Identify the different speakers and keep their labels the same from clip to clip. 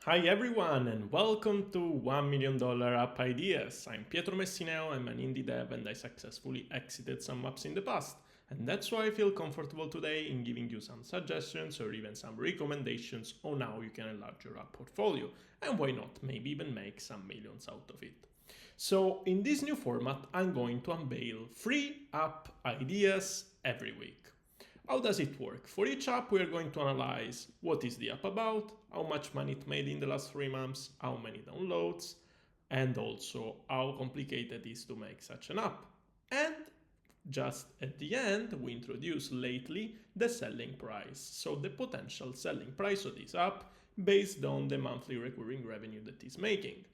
Speaker 1: Hi everyone and welcome to $1 Million App Ideas. I'm Pietro Messineo, I'm an indie dev and I successfully exited some apps in the past. And that's why I feel comfortable today in giving you some suggestions or even some recommendations on how you can enlarge your app portfolio. And why not, maybe even make some millions out of it. So in this new format, I'm going to unveil free app ideas every week. How does it work? For each app, we are going to analyze what is the app about, how much money it made in the last 3 months, how many downloads, and also how complicated it is to make such an app. And just at the end, we introduce lately the selling price, so the potential selling price of this app based on the monthly recurring revenue that it's making.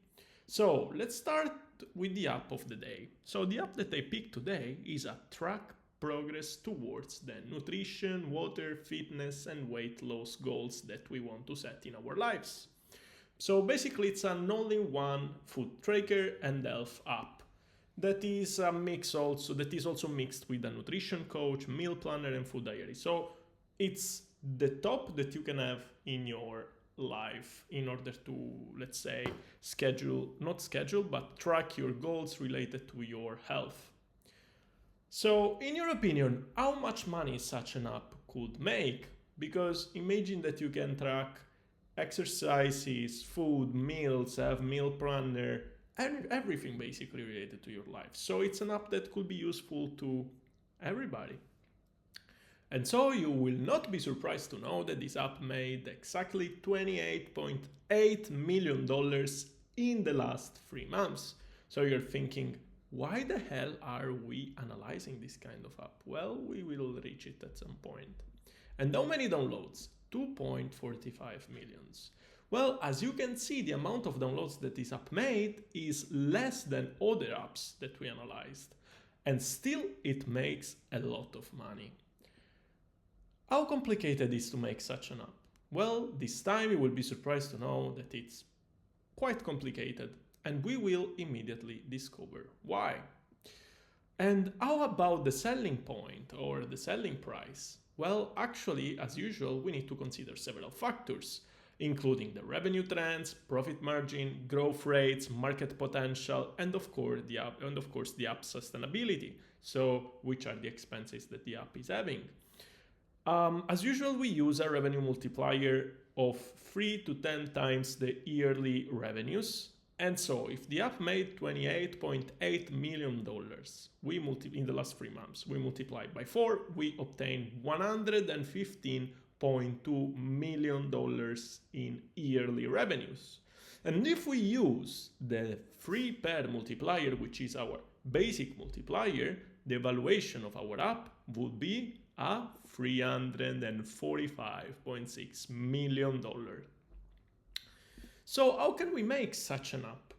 Speaker 1: So let's start with the app of the day. So the app that I picked today is a track progress towards the nutrition, water, fitness, and weight loss goals that we want to set in our lives. So basically, it's an all-in-one food tracker and health app that is a mix also that is also mixed with a nutrition coach, meal planner, and food diary. So it's the top that you can have in your life in order to, let's say, not schedule, but track your goals related to your health. So, in your opinion, how much money such an app could make? Because imagine that you can track exercises, food, meals, have meal planner, and everything basically related to your life. So, it's an app that could be useful to everybody. And so you will not be surprised to know that this app made exactly $28.8 million in the last 3 months. So you're thinking, why the hell are we analyzing this kind of app? Well, we will reach it at some point. And how many downloads? 2.45 millions. Well, as you can see, the amount of downloads that this app made is less than other apps that we analyzed. And still, it makes a lot of money. How complicated is to make such an app? Well, this time you will be surprised to know that it's quite complicated, and we will immediately discover why. And how about the selling point or the selling price? Well, actually, as usual, we need to consider several factors, including the revenue trends, profit margin, growth rates, market potential, and of course the app sustainability. So, which are the expenses that the app is having? As usual, we use a revenue multiplier of 3 to 10 times the yearly revenues. And so, if the app made $28.8 million in the last 3 months, we multiply by 4, we obtain $115.2 million in yearly revenues. And if we use the 3 pair multiplier, which is our basic multiplier, the valuation of our app would be a $345.6 million. So how can we make such an app?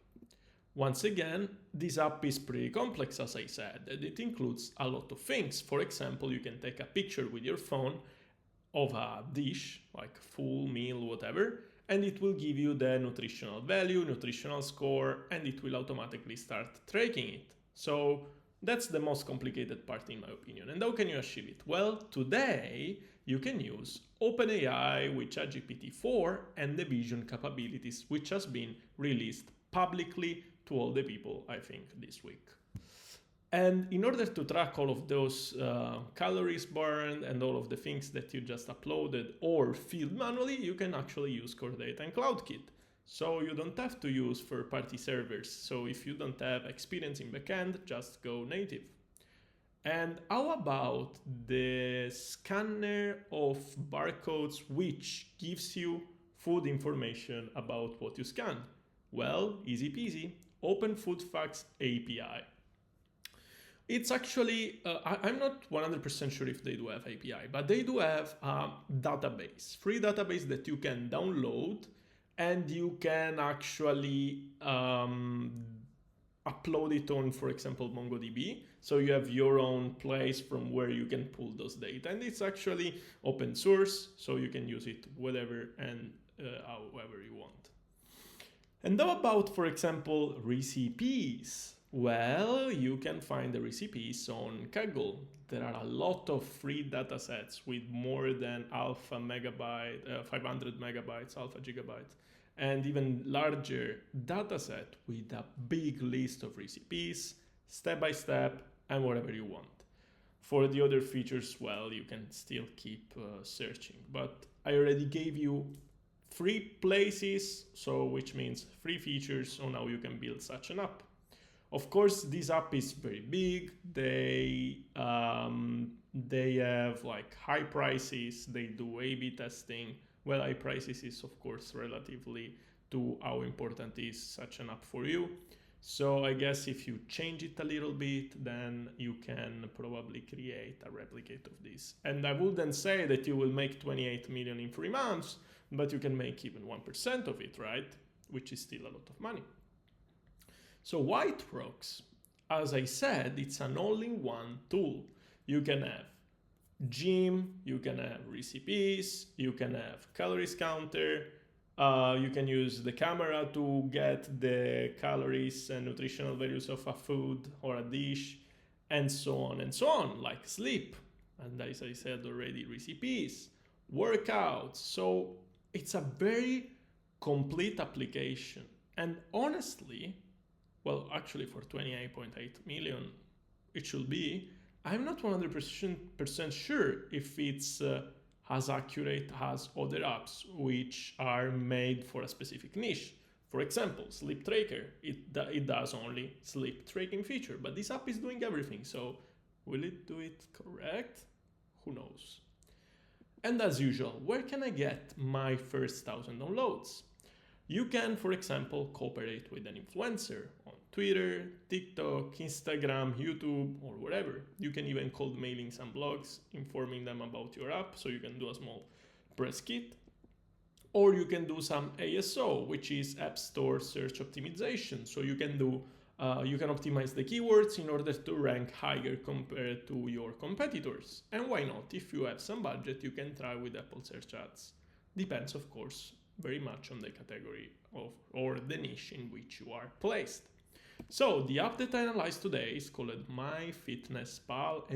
Speaker 1: Once again, this app is pretty complex, as I said, and it includes a lot of things. For example, you can take a picture with your phone of a dish, like full meal, whatever, and it will give you the nutritional value, nutritional score, and it will automatically start tracking it. So that's the most complicated part in my opinion. And how can you achieve it? Well, today you can use OpenAI with ChatGPT-4 and the Vision capabilities, which has been released publicly to all the people, I think, this week. And in order to track all of those calories burned and all of the things that you just uploaded or filled manually, you can actually use Core Data and CloudKit. So you don't have to use third-party servers. So if you don't have experience in backend, just go native. And how about the scanner of barcodes which gives you food information about what you scan? Well, easy peasy, Open Food Facts API. It's actually, I'm not 100% sure if they do have API, but they do have a database, free database that you can download and you can actually upload it on, for example, MongoDB. So you have your own place from where you can pull those data. And it's actually open source, so you can use it whatever and however you want. And how about, for example, recipes? Well, you can find the recipes on Kaggle. There are a lot of free datasets with more than alpha megabyte, 500 megabytes, alpha gigabytes. and even larger dataset with a big list of recipes, step by step, and whatever you want. For the other features, well, you can still keep searching, but I already gave you 3 places, so which means 3 features on how you can build such an app. Of course, this app is very big. They have like high prices. They do A/B testing. Well, high prices is of course relatively to how important is such an app for you. So I guess if you change it a little bit, then you can probably create a replicate of this. And I wouldn't say that you will make 28 million in 3 months, but you can make even 1% of it, right? Which is still a lot of money. So why it works? As I said, it's an all-in-one tool. You can have gym, you can have recipes, you can have calories counter, you can use the camera to get the calories and nutritional values of a food or a dish, and so on, like sleep. And as I said already, recipes, workouts. So it's a very complete application. And honestly, well, actually for 28.8 million, it should be. I'm not 100% sure if it's as accurate as other apps which are made for a specific niche. For example, Sleep Tracker, it does only sleep tracking feature, but this app is doing everything. So will it do it correct? Who knows? And as usual, where can I get my first 1,000 downloads? You can, for example, cooperate with an influencer on Twitter, TikTok, Instagram, YouTube, or whatever. You can even cold mailing some blogs, informing them about your app, so you can do a small press kit. Or you can do some ASO, which is App Store Search Optimization. So you can optimize the keywords in order to rank higher compared to your competitors. And why not? If you have some budget, you can try with Apple Search Ads. Depends, of course, very much on the category or the niche in which you are placed. So the app that I analyzed today is called MyFitnessPal,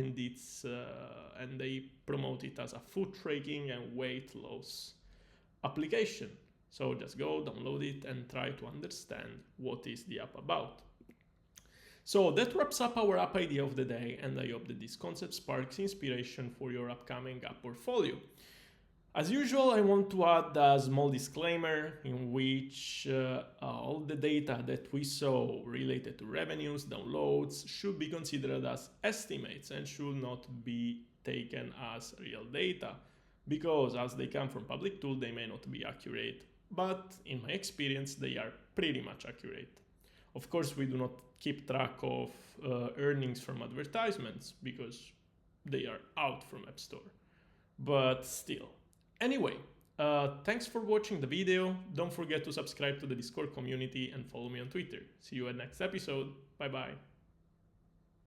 Speaker 1: and they promote it as a food tracking and weight loss application. So just go download it and try to understand what is the app about. So that wraps up our app idea of the day, and I hope that this concept sparks inspiration for your upcoming app portfolio. As usual, I want to add a small disclaimer in which all the data that we saw related to revenues, downloads, should be considered as estimates and should not be taken as real data, because as they come from public tools, they may not be accurate, but in my experience, they are pretty much accurate. Of course, we do not keep track of earnings from advertisements because they are out from App Store, but still. Anyway, thanks for watching the video. Don't forget to subscribe to the Discord community and follow me on Twitter. See you at next episode. Bye bye.